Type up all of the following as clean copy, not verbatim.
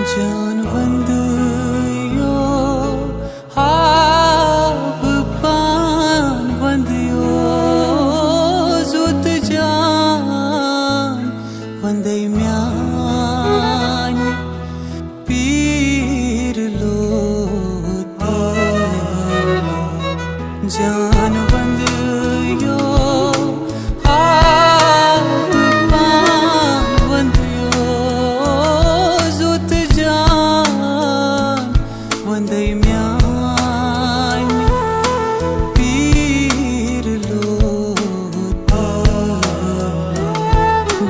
जानवंद यो हाब पानवंद यो जुत जान वंदे म्यान पीर लोत जानवंद यो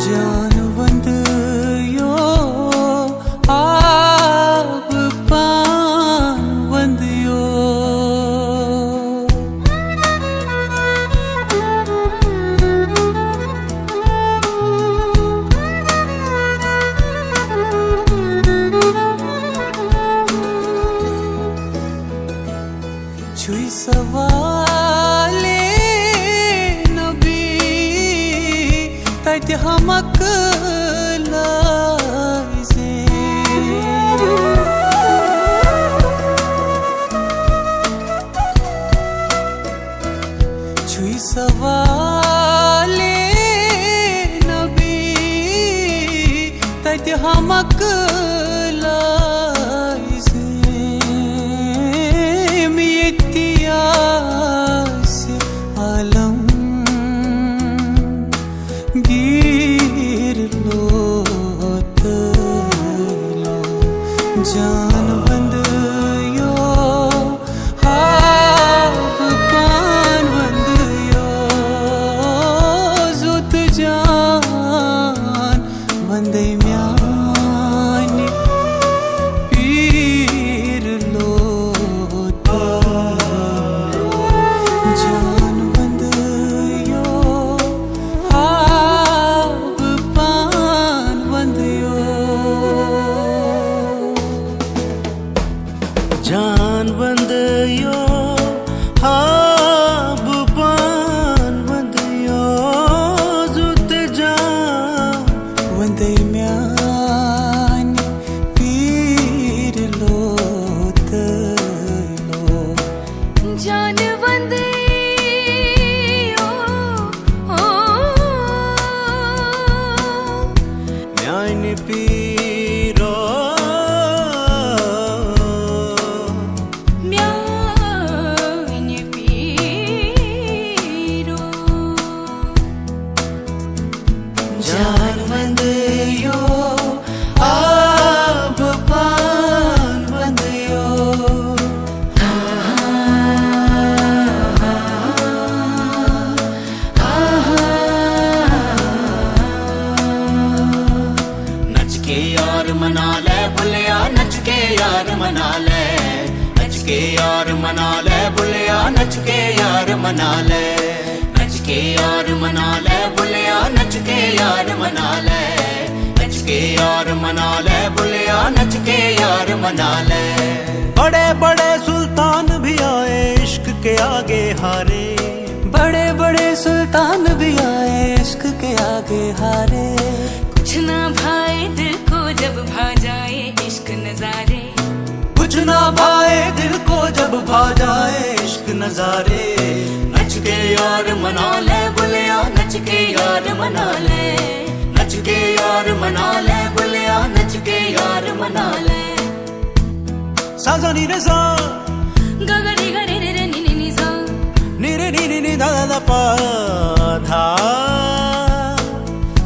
जानवंद यो आब पानवंद यो छुई सवाले नबी तत हमक लाइसे छुई सवाले नबी तत हमक लाइसे मियतियास आलम गिर लोत लो जानवंद यो हाब पानवंद यो जुत जान वंदे म्यान पीर लोत जानवंद यो हाब पानवंद यो जानवंद यो हाब पानवंद यो जुत जान वंदे म्यान पीर लोत लो जानवंद यो म्यान पीरो म्यान पीरो जानवंद यो आब पानवंद यो नच के यार मना ले बुलिया नच के यार मना ले नच के यार मना ले बुलिया नच के यार मना ले नच के यार मना ले बुलिया नच के यार मना ले नच के यार मना ले बुलिया नच के यार मना ले बड़े बड़े सुल्तान भी आए इश्क के आगे हारे बड़े बड़े सुल्तान भी आए इश्क के आगे हारे कुछ ना भाई दिल को जब भा जाए इश्क नजारे कुछ ना भाए दिल को जब भा जाए इश्क नजारे नच के यार मना ले बुलिया नच के यार मना ले नच के यार मना ले बुलिया नच के यार मना ले साजा नी रे सा गगरी गरे रे नी नी नी सा नी रे नी नी नी दा दा पा